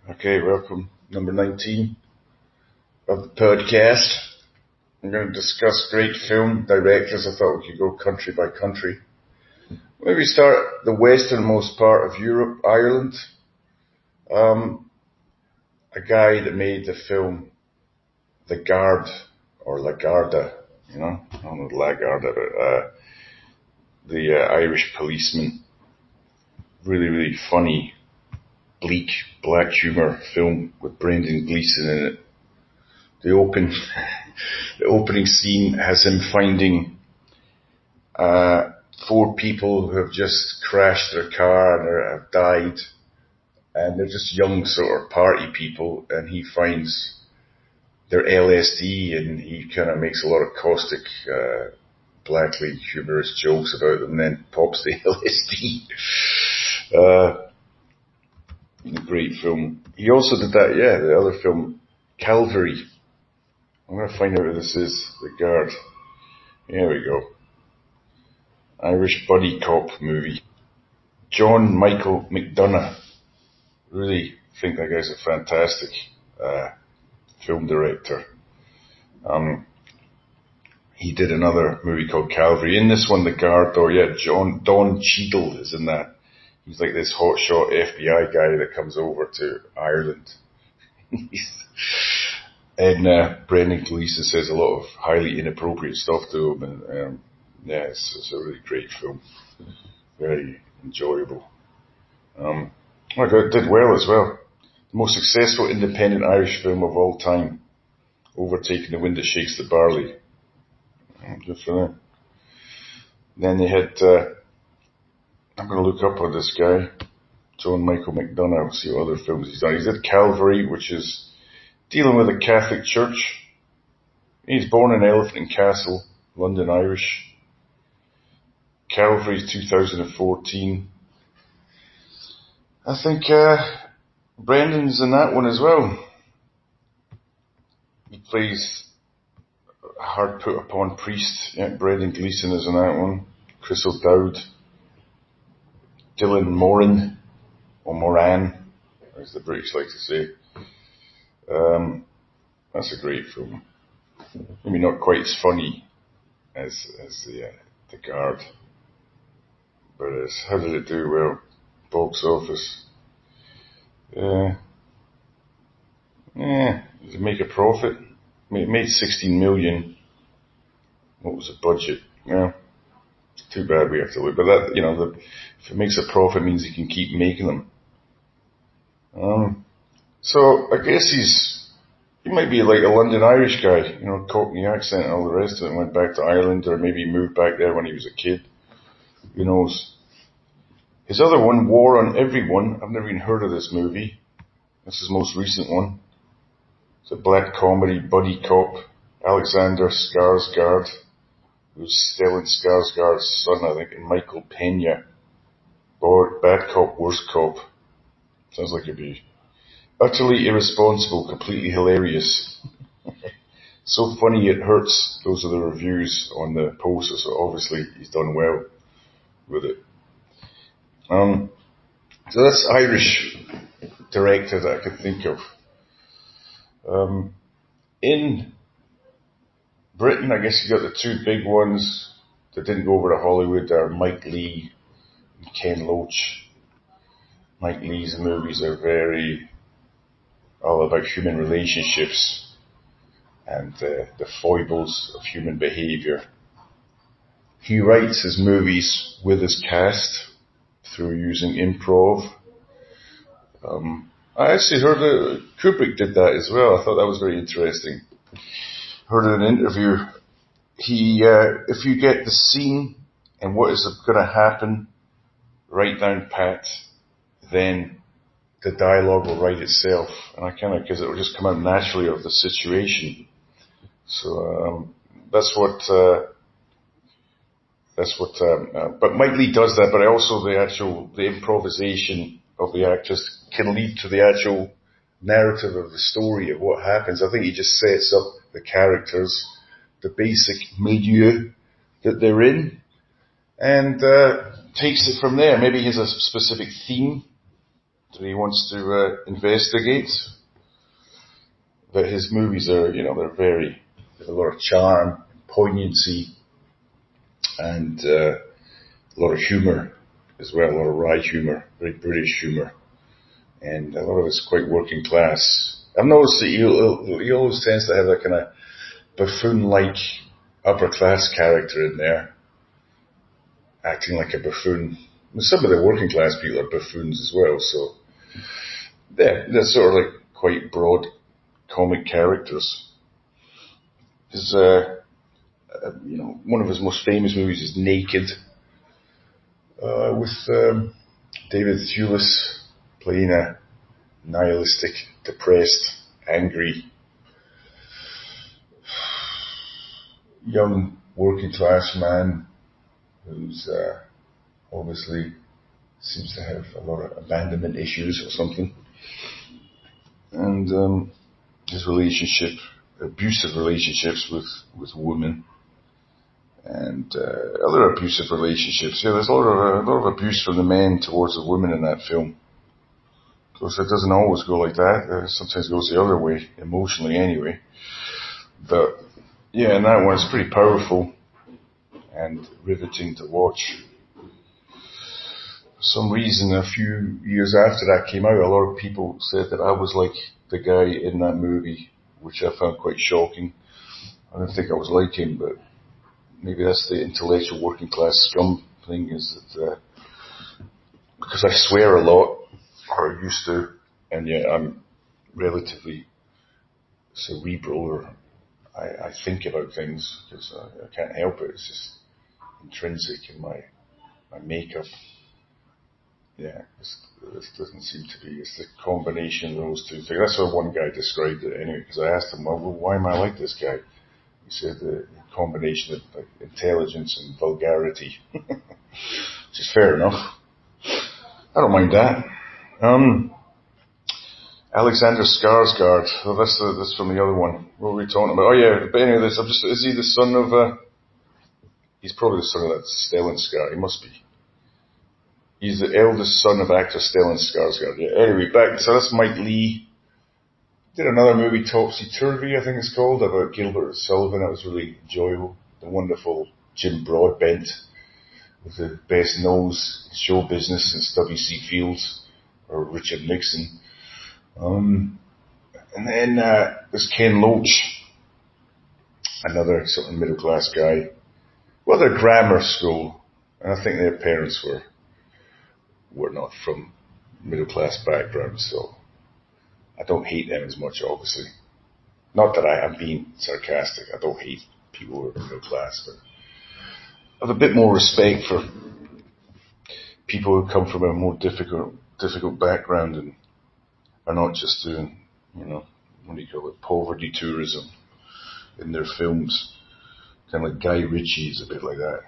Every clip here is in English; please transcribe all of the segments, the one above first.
Okay, welcome. Number 19 of the podcast. I'm going to discuss great film directors. I thought we could go country by country. Maybe start the westernmost part of Europe, Ireland. A guy that made the film The Guard, or La Garda, I don't know La Garda, but the Irish policeman. Really, really funny, bleak, black humour film with Brendan Gleeson in it. The opening scene has him finding 4 people who have just crashed their car and have died, and they're just young sort of party people, and he finds their LSD, and he kind of makes a lot of caustic, blackly humorous jokes about them, and then pops the LSD. Great film. He also did that, the other film, Calvary. I'm going to find out who this is. The Guard. Here we go. Irish buddy cop movie. John Michael McDonagh. Really think that guy's a fantastic film director. He did another movie called Calvary. In this one, The Guard, Don Cheadle is in that. He's like this hotshot FBI guy that comes over to Ireland. And Brendan Gleeson says a lot of highly inappropriate stuff to him. And it's a really great film. Very enjoyable. It did well as well. The most successful independent Irish film of all time. Overtaking The Wind That Shakes the Barley. Good for them. Then they had... I'm going to look up on this guy, John Michael McDonagh, see what other films he's done. He did Calvary, which is dealing with the Catholic Church. He's born in Elephant and Castle, London, Irish. Calvary 2014. I think Brendan's in that one as well. He plays a hard put upon priest. Yeah, Brendan Gleeson is in that one. Chris O'Dowd. Dylan Moran, or Moran, as the British like to say. That's a great film. Maybe not quite as funny as the Guard, but how did it do? Well, box office. Did it make a profit? It made 16 million. What was the budget? Yeah. Too bad we have to look, but that, if it makes a profit, it means he can keep making them. So I guess he might be like a London Irish guy, Cockney accent and all the rest of it, went back to Ireland, or maybe he moved back there when he was a kid. Who knows? His other one, War on Everyone, I've never even heard of this movie. This is his most recent one. It's a black comedy, buddy cop, Alexander Skarsgård, who's Stellan Skarsgård's son, I think, and Michael Pena. Or Bad Cop, Worst Cop. Sounds like it'd be utterly irresponsible, completely hilarious. So funny it hurts. Those are the reviews on the poster, so obviously he's done well with it. So that's Irish director that I could think of. In Britain, I guess you got the 2 big ones that didn't go over to Hollywood are Mike Leigh and Ken Loach. Mike Leigh's movies are very all about human relationships and the foibles of human behaviour. He writes his movies with his cast through using improv. I actually heard that Kubrick did that as well. I thought that was very interesting. Heard in an interview, if you get the scene and what is going to happen right down pat, then the dialogue will write itself. And because it will just come out naturally of the situation. So, but Mike Leigh does that, but also the improvisation of the actress can lead to the actual narrative of the story of what happens. I think he just sets up the characters, the basic milieu that they're in, and takes it from there. Maybe he has a specific theme that he wants to investigate. But his movies are, they have a lot of charm, poignancy, and a lot of humour as well, a lot of wry humour, very British humour, and a lot of it's quite working class. I've noticed that he always tends to have that kind of buffoon-like upper class character in there, acting like a buffoon. Some of the working class people are buffoons as well, so they're sort of like quite broad comic characters. His, one of his most famous movies is Naked, with David Thewlis playing a nihilistic, depressed, angry, young working class man who's obviously seems to have a lot of abandonment issues or something. And his abusive relationships with women, and other abusive relationships. Yeah, there's a lot of abuse from the men towards the women in that film. Of course, it doesn't always go like that. Sometimes it goes the other way, emotionally anyway. But yeah, and that one's pretty powerful and riveting to watch. For some reason, a few years after that came out, a lot of people said that I was like the guy in that movie, which I found quite shocking. I didn't think I was like him, but maybe that's the intellectual working class scum thing, is that because I swear a lot, or I used to, and yet I'm relatively cerebral, or I think about things because I can't help it. It's just intrinsic in my makeup. Yeah, this doesn't seem to be. It's the combination of those two things. That's how one guy described it anyway, because I asked him, well, why am I like this guy? He said the combination of like, intelligence and vulgarity. Which is fair enough. I don't mind that. Alexander Skarsgård. Well, that's from the other one. What were we talking about? Oh yeah, but anyway, is he the son of, he's probably the son of that Stellan Skarsgård. He must be. He's the eldest son of actor Stellan Skarsgård. Yeah. Anyway, so that's Mike Leigh. Did another movie, Topsy Turvy, I think it's called, about Gilbert Sullivan. That was really enjoyable. The wonderful Jim Broadbent, with the best nose in show business since W.C. Fields or Richard Nixon. And then there's Ken Loach, another sort of middle class guy. Well, they're grammar school, and I think their parents were not from middle class backgrounds, so I don't hate them as much, obviously. Not that I'm being sarcastic. I don't hate people who are middle class, but I have a bit more respect for people who come from a more difficult background and are not just doing, what do you call it, poverty tourism in their films. Kind of like Guy Ritchie is a bit like that.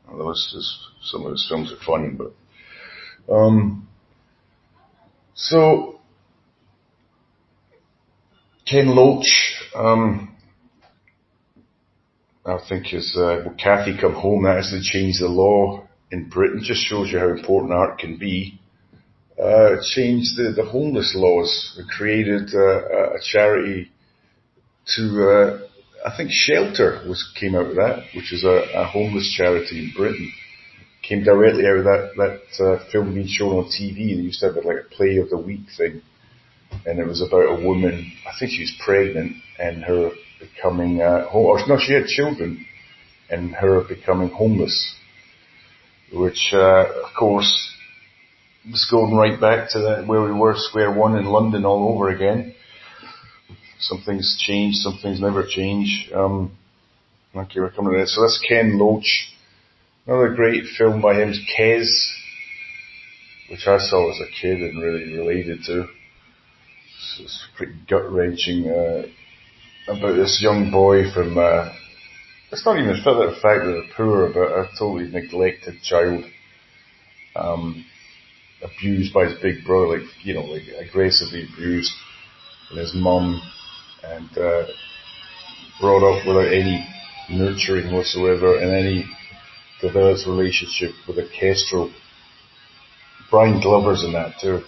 Although some of his films are funny, but so Ken Loach, I think is Cathy Come Home, that actually changed the law in Britain. Just shows you how important art can be. It changed the homeless laws. It created a charity to, I think Shelter came out of that, which is a homeless charity in Britain. Came directly out of that film being shown on TV. They used to have like a play of the week thing, and it was about a woman. I think she was pregnant, and her becoming she had children, and her becoming homeless, which of course was going right back to where we were, square one in London all over again. Some things change, some things never change. Okay, we're coming to that. So that's Ken Loach. Another great film by him is Kes, which I saw as a kid and really related to. It's pretty gut-wrenching about this young boy from, it's not even the fact that they're poor, but a totally neglected child, abused by his big brother, like aggressively abused, and his mum, and brought up without any nurturing whatsoever, and then he develops a relationship with a kestrel. Brian Glover's in that too.